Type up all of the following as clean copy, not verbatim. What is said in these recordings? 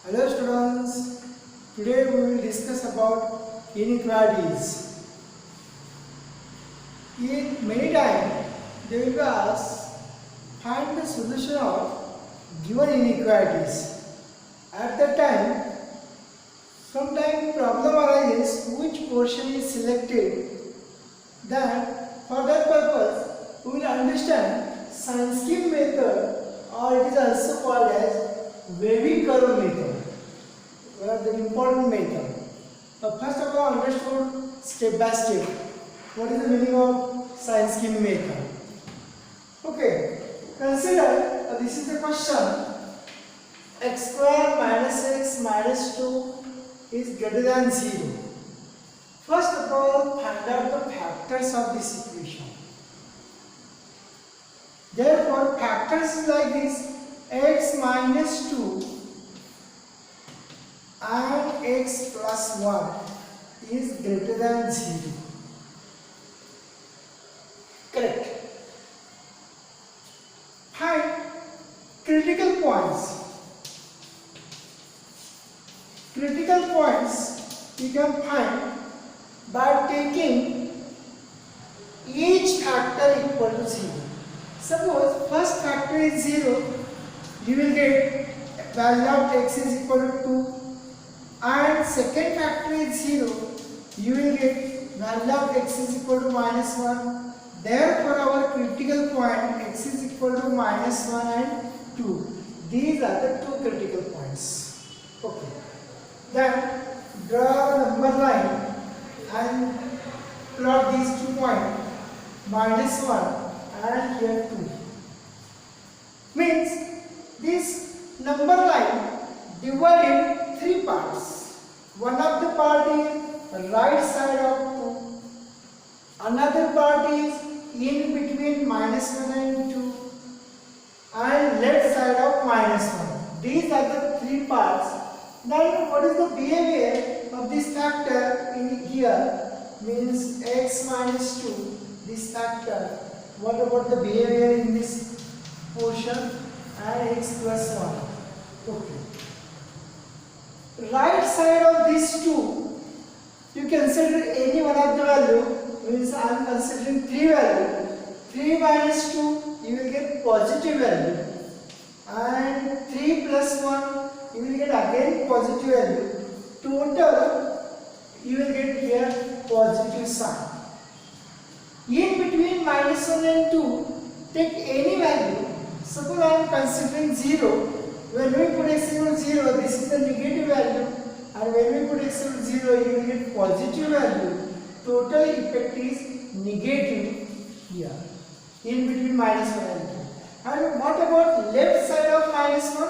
Hello students, today we will discuss about inequalities. In many times they will be asked, find the solution of given inequalities. At that time, sometimes problem arises which portion is selected. Then for that purpose we will understand science scheme method, or it is also called as wavy curve method, the important method. First of all, understood step by step what is the meaning of science scheme method. Okay, consider this is the question: x square minus x minus 2 is greater than 0. First of all, find out the factors of this equation. Therefore, factors is like this: x minus 2 and x plus 1 is greater than 0. Correct. Find critical points. Critical points you can find by taking each factor equal to 0. Suppose first factor is 0, you will get value of x is equal to 2, and second factor is 0, you will get value of x is equal to minus 1. Therefore, our critical point x is equal to minus 1 and 2. These are the two critical points. Okay. Then draw a number line and plot these 2 points, minus 1 and here 2. Means this number line divided 3 parts. One of the part is right side of 2. Another part is in between minus 1 and 2. And left side of minus 1. These are the 3 parts. Then what is the behavior of this factor in here? Means x minus 2. This factor. What about the behavior in this portion? And x plus 1. Okay. Right side of these two, you consider any one of the value. Means I am considering 3 value. 3 minus 2, you will get positive value. And 3 plus 1, you will get again positive value. Total, you will get here positive sign. In between minus 1 and 2, take any value. Suppose I am considering 0. When we put x equal to 0, this is the negative value. And when we put x equal to 0, you will get positive value. Total effect is negative here. In between minus 1 and 2. And what about left side of minus 1?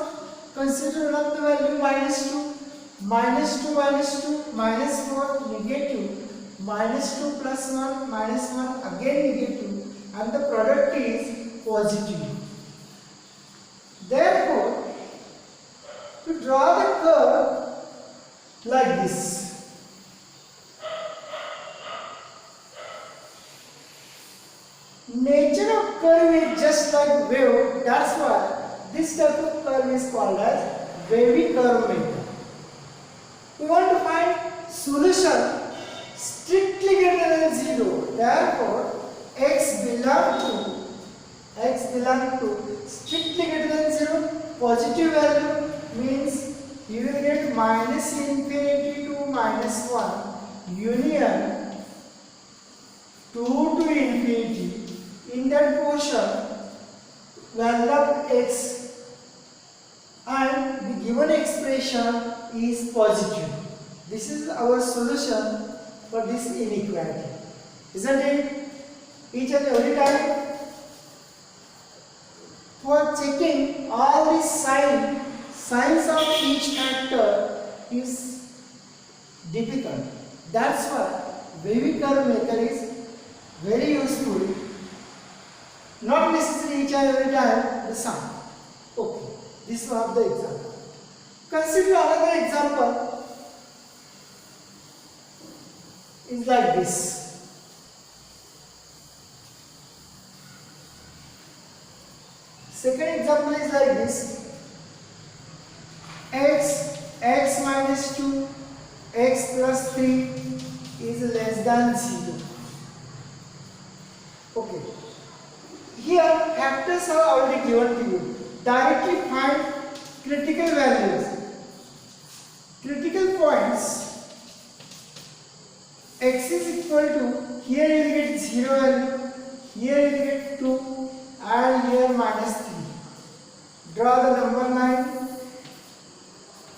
Consider one of the value minus 2. Minus 2 minus 2 minus 4 negative. Minus 2 plus 1 minus 1 again negative. And the product is positive. Therefore, to draw the curve like this. Nature of curve is just like wave. That's why this type of curve is called as wavy curve method. We want to find solution strictly greater than 0. Therefore, x belongs to strictly greater than 0. Positive value means you will get minus infinity to minus 1 union 2 to infinity. In that portion, value of x and the given expression is positive. This is our solution for this inequality. Isn't it? Each and every time for checking all these signs of each factor is difficult. That's why wavy curve method is very useful. Not necessarily each and every time the sum. Okay, this is one of the example. Consider another example is like this. Second example is like this. X x minus 2, x plus 3 is less than 0. Okay. Here factors are already given to you. Directly find critical values. Critical points. X is equal to, here you will get 0 value, here you will get 2 and here minus 3. Draw the number line,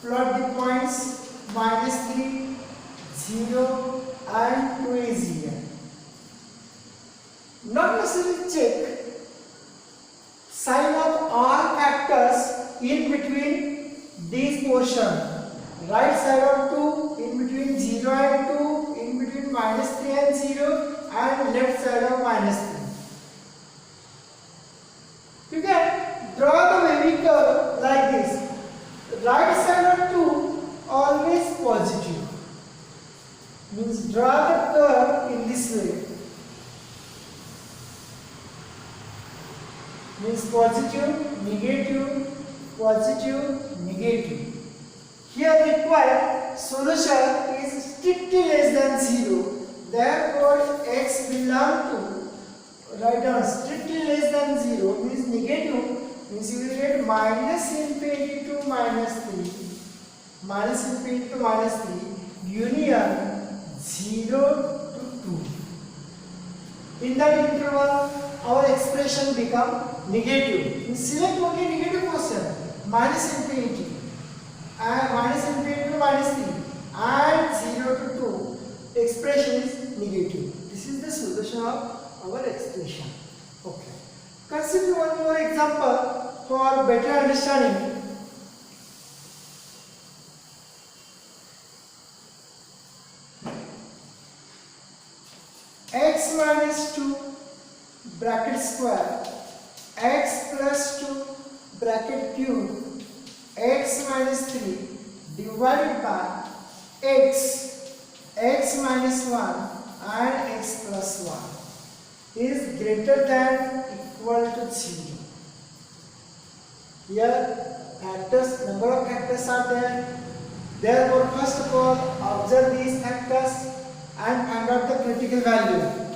plot the points, minus 3, 0 and 2 is here. Not necessarily check sign of all factors in between these portions. Right side of 2, in between 0 and 2, in between minus 3 and 0 and left side of minus 3. You can draw the wavy curve like this. Right side of 2 always positive. Means draw the curve in this way. Means positive, negative, positive, negative. Here required solution is strictly less than 0. Therefore, x belong to, write down strictly less than 0 means negative, means you will get minus infinity to minus 3, minus infinity to minus 3, union 0 to 2. In that interval, our expression become negative. We select only negative portion, minus infinity. And minus infinity to minus 3 and 0 to 2 expression is negative. This is the solution of our expression. Okay. Consider one more example for better understanding. X minus 2 bracket square, x plus 2 bracket cube, x minus 3 divided by x minus 1 and x plus 1 is greater than equal to 0. Here factors, number of factors are there. Therefore, first of all, observe these factors and find out the critical value.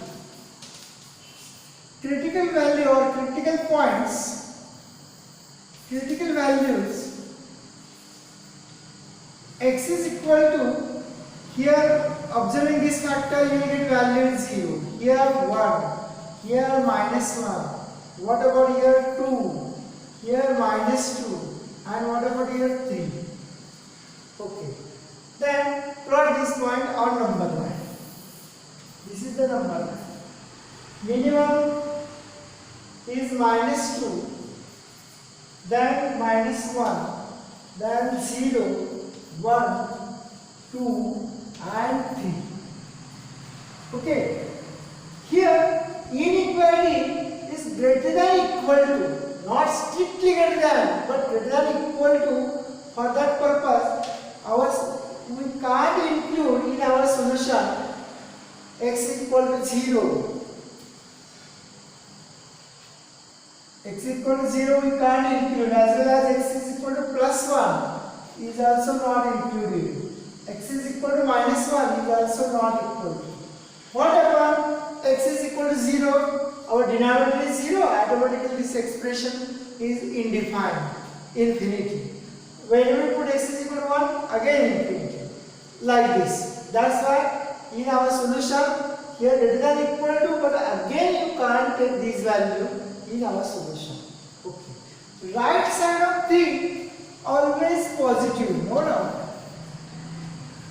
Critical value or critical points, critical values. X is equal to, here observing this factor you will get value 0, here 1, here minus 1, what about here 2, here minus 2 and what about here 3. Okay, then plot this point on number line. This is the number line. Minimum is minus 2, then minus 1, then 0, 1, 2 and 3. Okay. Here inequality is greater than equal to, not strictly greater than, but greater than equal to. For that purpose, we can't include in our solution x is equal to 0. X is equal to 0 we can't include, as well as x is equal to plus 1 is also not included. X is equal to minus 1 is also not equal to. Whatever x is equal to 0, our denominator is 0, automatically this expression is indefined, infinity. When we put x is equal to 1, again infinity. Like this. That's why in our solution, here greater than equal to, but again you can't take this value in our solution. Okay. Right side of 3 always positive, no doubt.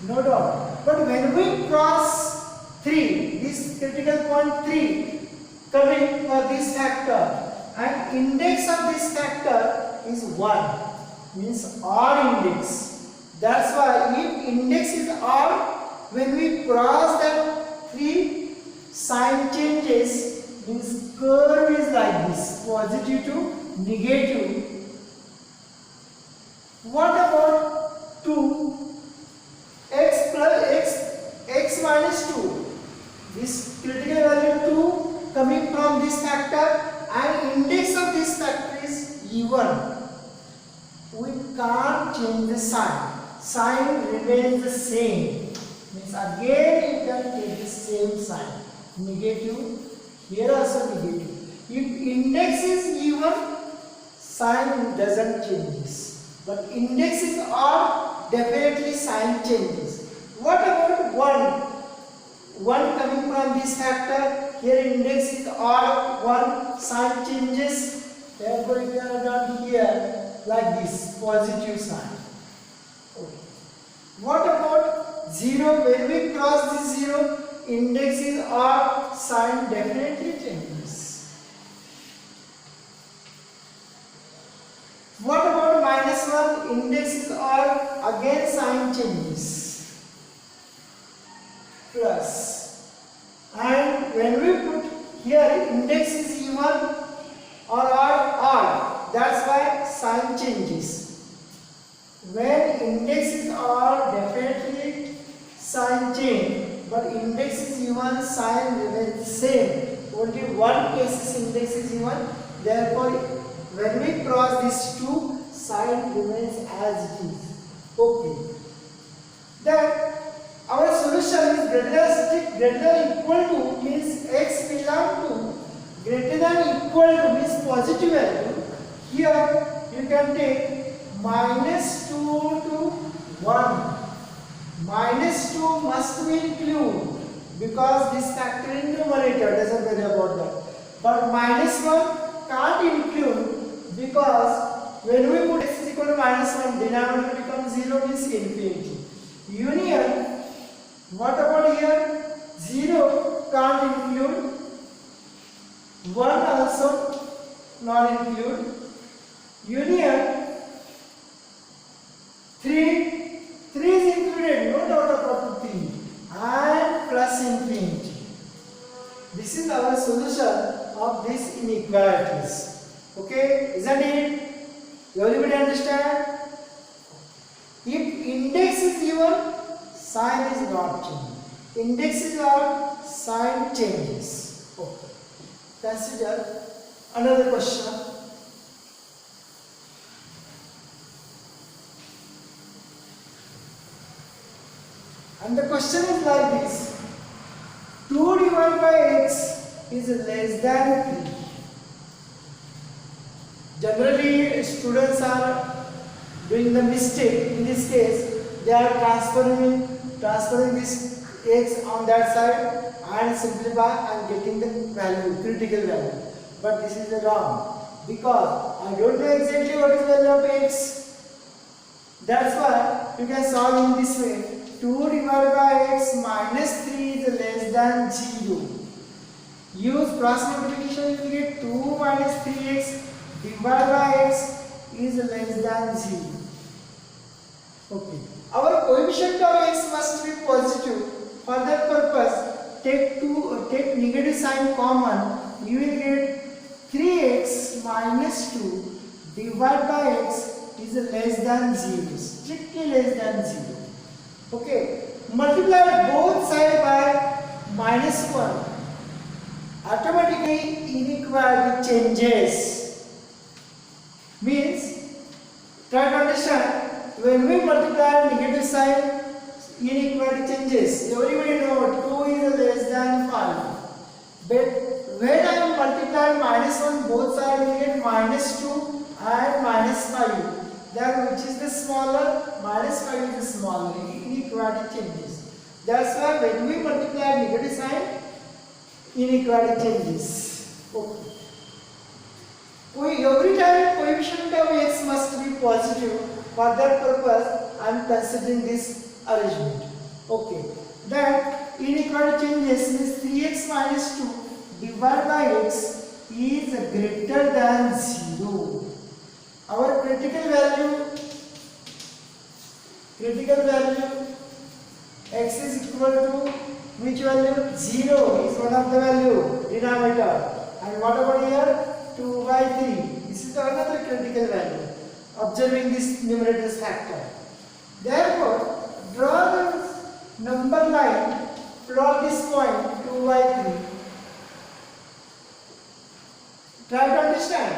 No doubt. But when we cross 3, this critical point 3 coming for this factor, and index of this factor is 1, means odd index. That's why if index is odd, when we cross that 3, sign changes, means curve is like this, positive to negative. What about 2? X plus x minus 2. This critical value 2 coming from this factor and index of this factor is even. We can't change the sign. sign remains the same. Means again you can take the same sign. Negative, here also negative. If index is even, sign doesn't changes. But index is odd, definitely sign changes. What about 1? 1 coming from this factor, here index is odd, 1, sign changes. Therefore, we are done here like this, positive sign. Okay. What about 0? When we cross this 0, index is odd, sign definitely changes. What about -1? Index is odd, again sign changes. Plus. And when we put here, index is even or odd, that's why sign changes. When index is odd, definitely sign change, but index is even, sign remains same. Only one case is index is even, therefore when we cross this 2, sign remains as it is. Okay. Then our solution is greater than equal to means x belong to, greater than equal to means positive value. Here you can take -2 to 1. -2 must be included because this factor in numerator, doesn't worry about that. But -1 can't include because when we put x is equal to -1, denominator becomes 0 means infinity. Union, what about here? 0 can't include, 1 also not include. Union, 3 is included, no doubt about 3, and plus infinity. This is our solution of these inequalities. Okay, isn't it? Everybody understand? If index is even, sign is not changing. Index is odd, sign changes. Okay. Consider another question. And the question is like this: 2 divided by x is less than 3. Generally, students are doing the mistake. In this case, they are transferring this x on that side and simplify and getting the value, critical value. But this is wrong because I don't know exactly what is the value of x. That's why you can solve in this way. 2 divided by x minus 3 is less than 0. Use cross multiplication, you will get 2 minus 3x divided by x is less than 0. Okay. Our coefficient of x must be positive. For that purpose, take negative sign common. You will get 3x minus 2 divided by x is less than 0. Strictly less than 0. Okay. Multiply both sides by minus 1. Automatically inequality changes. Means, try to understand, when we multiply negative sign, inequality changes. Everybody know 2 is less than 5. But when I multiply minus 1 both sides, we get minus 2 and minus 5. Then which is the smaller? Minus 5 is the smaller. Inequality changes. That's why when we multiply negative sign, inequality changes. Okay. Every time coefficient of x must be positive. For that purpose, I am considering this arrangement. Okay. Then inequality changes means 3x minus 2 divided by x is greater than 0. Our critical value x is equal to which value? 0 is one of the value, denominator. And what about here? 2 by 3. This is another critical value. Observing this numerator's factor. Therefore, draw the number line, plot this point 2 by 3. Try to understand.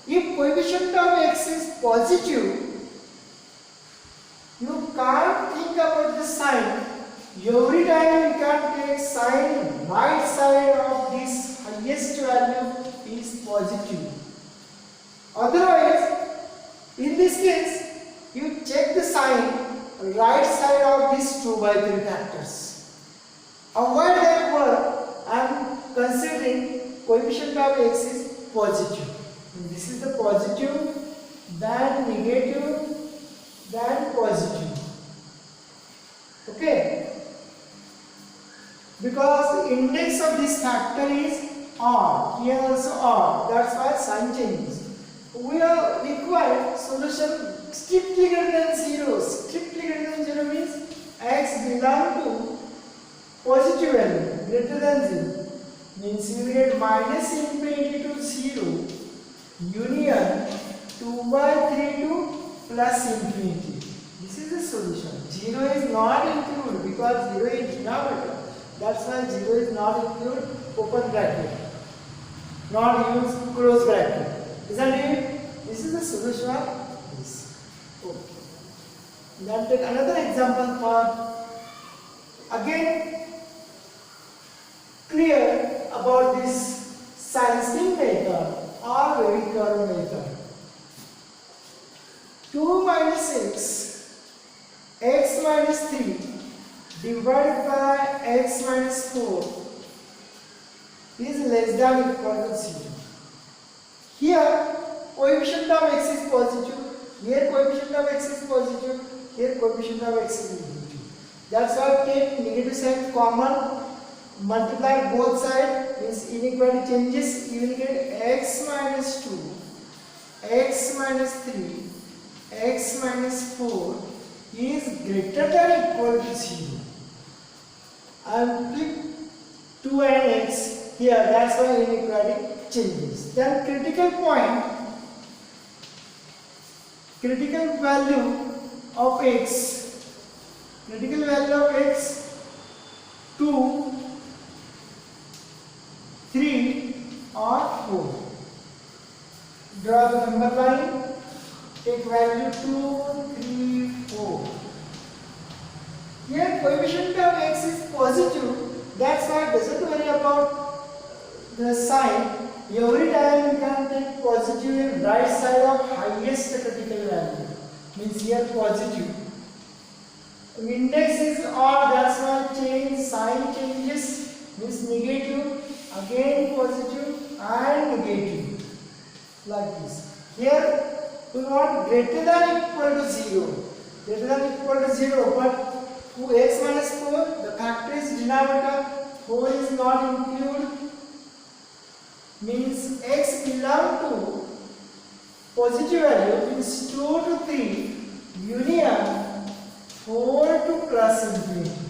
If coefficient of x is positive, you can't think about the sign. Every time you can take sign right side of this highest value is positive. Otherwise, in this case, you check the sign right side of these 2 by 3 factors. Avoid that word. I am considering coefficient of x is positive. This is the positive, then negative, then positive. Okay? Because the index of this factor is odd. Here also odd. That's why sign changes. We are required solution strictly greater than 0. Strictly greater than 0 means x belong to positive value. Greater than 0 means you will get minus infinity to 0 union 2 by 3 to plus infinity. This is the solution. 0 is not included because 0 is denominator. That's why 0 is not included open bracket. Not use close bracket. Isn't it? This is the solution of this. Okay. Then take another example for again clear about this scientific method or very curve method. 2 minus x minus 3 divided by x minus 4 is less than or equal to 0. Here coefficient of x is positive, here coefficient of x is positive, here coefficient of x is negative. That's why take negative sign common, multiply both sides, means inequality changes, you will get x minus 2, x minus 3, x minus 4 is greater than or equal to 0. I will click 2 and x here, that's why inequality changes. Then critical point, critical value of x, critical value of x 2, 3 or 4. Draw the number line, take value 2, 3, 4. Here coefficient of x is positive, that's why doesn't worry about the sign. Every time you can take positive in right side of highest critical value. Means here positive. Index is odd, that's why change sign changes. Means negative, again positive and negative. Like this. Here we want greater than equal to 0. Greater than equal to 0, but x minus 4, the factor is denominator, 4 is not included. Means x belong to positive value, means 2 to 3 union 4 to plus infinity.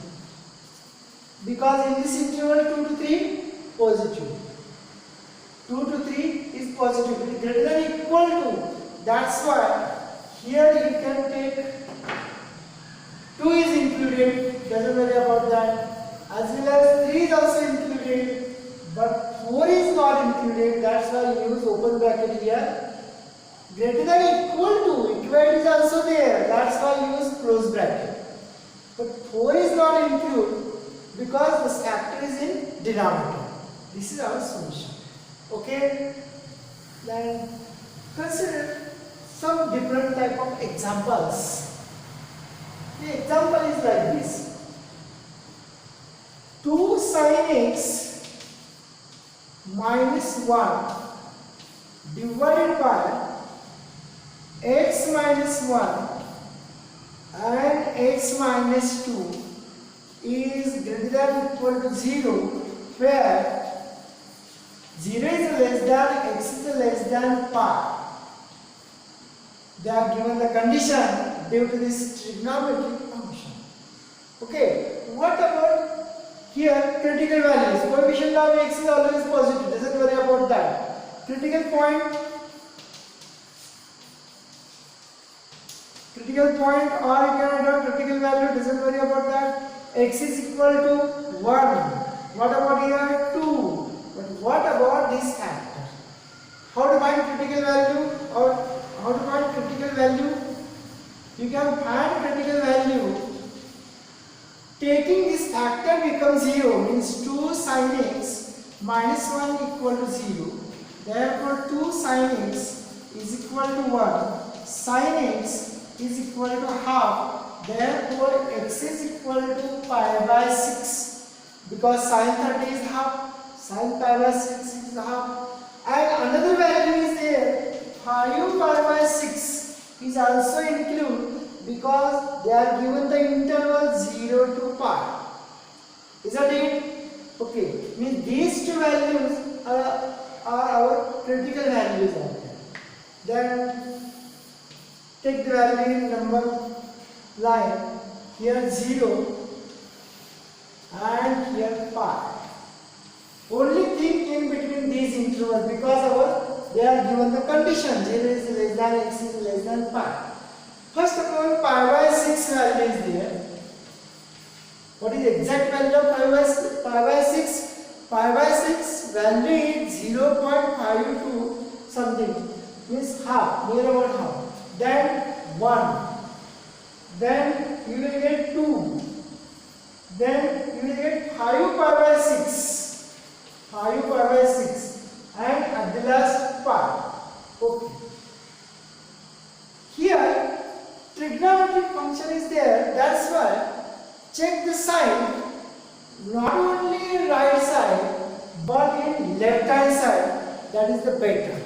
Because in this interval 2 to 3 positive, 2 to 3 is positive, it is greater than equal to. That's why here you can take 2 is included, doesn't worry about that. As well as 3 is also included, but 4 is not included, that's why you use open bracket here. Greater than equal to, equality is also there, that's why you use close bracket. But 4 is not included because this factor is in denominator. This is our solution. Okay? Then consider some different type of examples. The example is like this. 2 sin x minus 1 divided by x minus 1 and x minus 2 is greater than or equal to 0, where 0 is less than, x is less than pi. They are given the condition due to this trigonometric function. Okay, what about here critical values? Coefficient of x is always positive, doesn't worry about that. Critical point, or you can have critical value, doesn't worry about that. X is equal to 1. What about here? 2. But what about this factor? How to find critical value, or how to find critical value? You can find critical value factor becomes 0, means 2 sin x minus 1 equal to 0. Therefore 2 sin x is equal to 1. Sin x is equal to half. Therefore x is equal to pi by 6. Because sin 30 is half, sin pi by 6 is half. And another value is there. 5 pi by 6 is also included because they are given the interval 0 to pi. Isn't it? Okay. Means these two values are our critical values out there. Then take the value in number line. Here 0 and here pi. Only think in between these intervals because they are given the condition 0 is less than x is less than pi. First of all, pi by 6 value is there. What is the exact value of pi by 6? Pi by 6 value is 0.52 something, means half, near about half. Then 1. Then you will get 2. Then you will get 5 pi by 6. 5 pi by 6. And at the last pi. Okay. Here, trigonometric function is there, that's why check the sign not only right side but in left hand side, that is the better,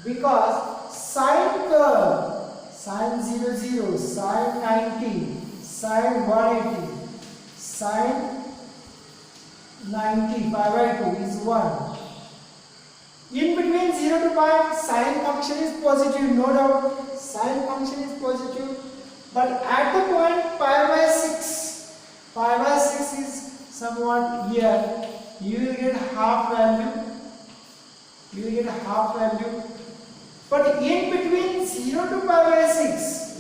because sine curve, sine 0 0, sine 90, sine 180, sine 90 pi by 2 is 1. In between 0 to pi, sine function is positive, no doubt, sine function is positive. But at the point pi by 6 is somewhat here, you will get half value. You will get half value. But in between 0 to pi by 6,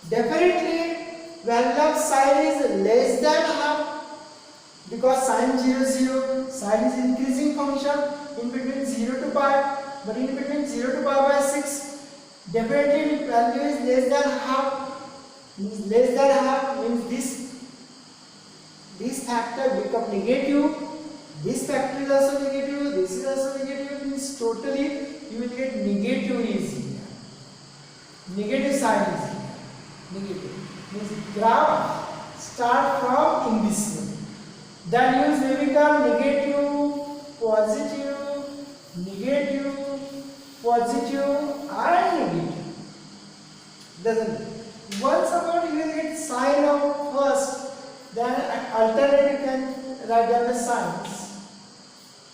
definitely value of sine is less than half. Because sine 0 0, sine is increasing function in between 0 to pi, but in between 0 to pi by 6, definitely value is less than half. Means less than half means this factor become negative. This factor is also negative. This is also negative. Means totally you will get negative is here. Negative sign is here. Negative means graph start from in this way. Then use numerical negative, positive, negative, positive and negative. Doesn't. Once about you will get sign of first, then alternate you can write down the signs.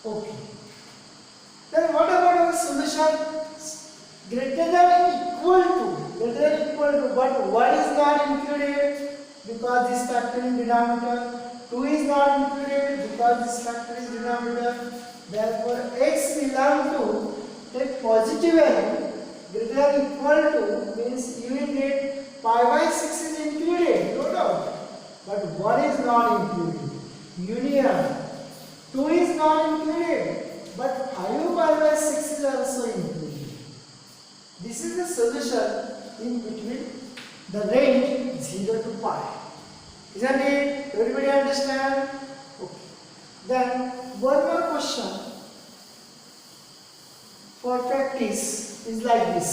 Okay. Then what about our solution? Greater than equal to, but what is not included? Because this factor in denominator. 2 is not included because this factor is denominator. Therefore, x belongs to take positive value greater than equal to means you will get pi by 6 is included, no doubt. But what is not included? Union. 2 is not included, but 5 pi by 6 is also included. This is the solution in between the range 0 to pi. Isn't it? Everybody understand? Okay. Then one more question for practice is like this.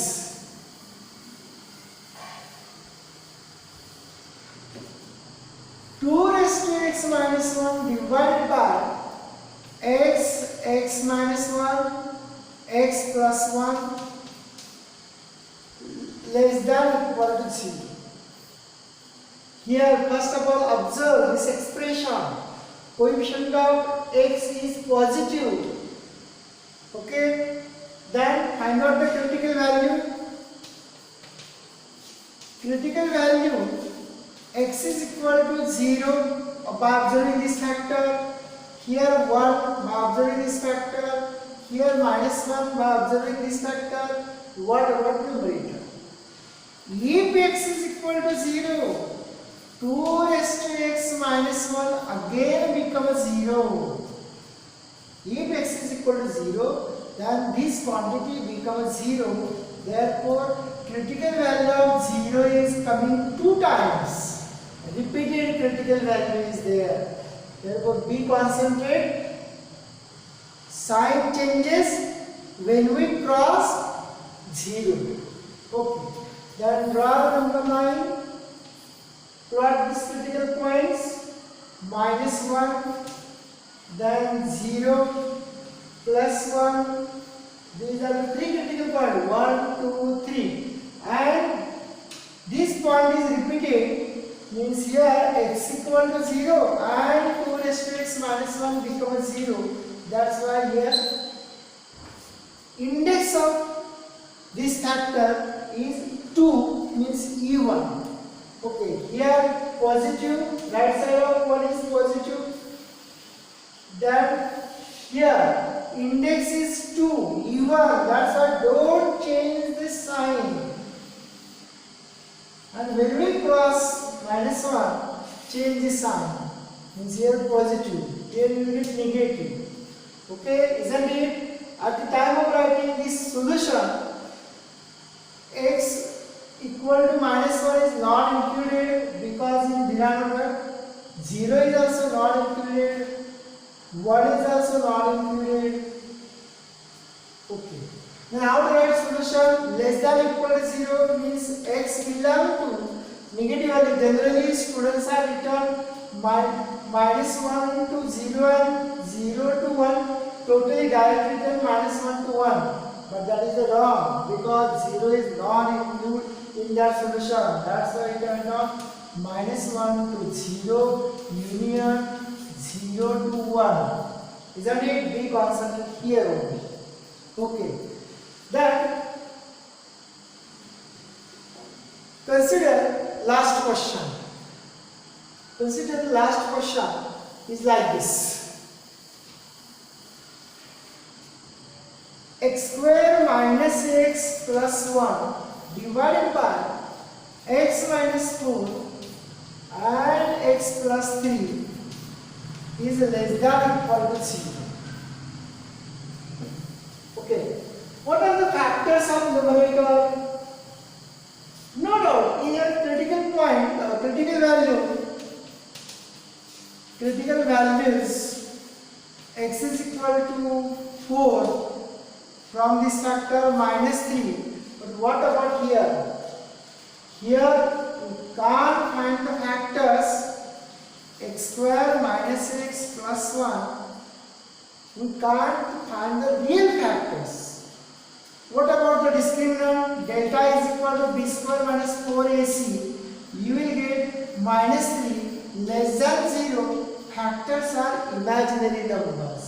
2 raised to x minus 1 divided by x minus 1, x plus 1 less than equal to 0. Here, first of all, observe this expression. Coefficient of x is positive. Okay. Then find out the critical value. Critical value x is equal to 0 by observing this factor. Here 1 by observing this factor. Here minus 1 by observing this factor. What numerator? If x is equal to 0. 2 raised to x minus 1 again becomes 0. If x is equal to 0, then this quantity becomes 0. Therefore, critical value of 0 is coming 2 times. repeated critical value is there. Therefore, be concentrate. Sign changes when we cross 0. Okay. Then draw number 9. Plot these critical points. -1, then 0, +1. These are the 3 critical points. 1, 2, 3. And this point is repeated. Means here x equal to 0 and 2 raised to x minus 1 becomes 0. That's why here index of this factor is 2, means e1. Okay, here positive, right side of 1 is positive. Then here index is 2, e1. That's why don't change the sign. And when we cross -1, change the sign. Means here positive, then you get negative. Okay, isn't it? At the time of writing this solution, x equal to -1 is not included because in denominator 0 is also not included, 1 is also not included. Okay. Now how to write solution? Less than equal to 0 means x belong to negative value. Generally students are written -1 to 0 and 0 to 1. Totally direct written -1 to 1. But that is wrong because 0 is not included in that solution. That's why it is not -1 to 0 union 0 to 1. Isn't it? Be concentrated here only. Okay. Then consider last question. Consider the last question is like this. X square minus x plus 1 divided by x minus 4 and x plus 3 is less than or equal to 0. Okay. What are the factors of numerator? No doubt, in a critical point, critical values, x is equal to 4 from this factor -3. But what about here? Here we can't find the factors x square minus x plus 1. We can't find the real factors. What about the discriminant? Delta is equal to b square minus 4ac. You will get -3 less than 0. Factors are imaginary numbers.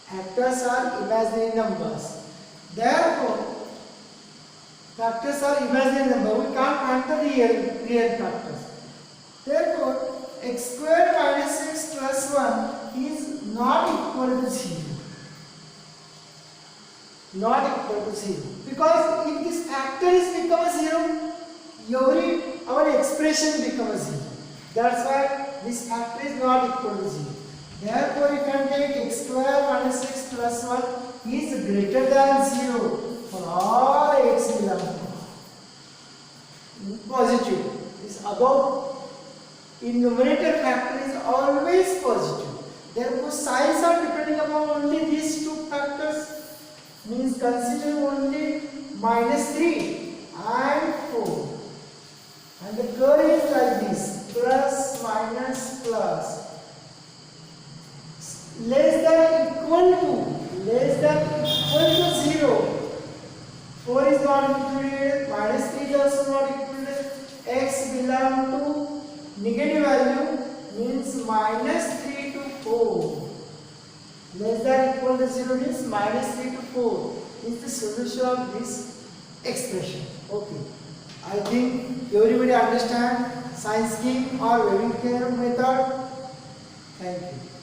Factors are imaginary numbers. Therefore, factors are imaginary numbers. We can't find the real factors. Therefore, x square minus x plus 1 is not equal to 0. Not equal to 0. Because if this factor is become 0, our expression becomes 0. That's why this factor is not equal to 0. Therefore, you can take x square minus x plus 1 is greater than 0 for all x belong to positive. Is above. In numerator, factor is always positive. Therefore, signs are depending upon only these two factors. Means consider only -3 and 4. And the curve is like this, plus, minus, plus. Less than equal to 0. 4 is not included, -3 is also not included. X belong to negative value means -3 to 4. Less than equal to 0 means -3 to 4 is the solution of this expression. Okay. I think everybody understand sign scheme or Waving method. Thank you.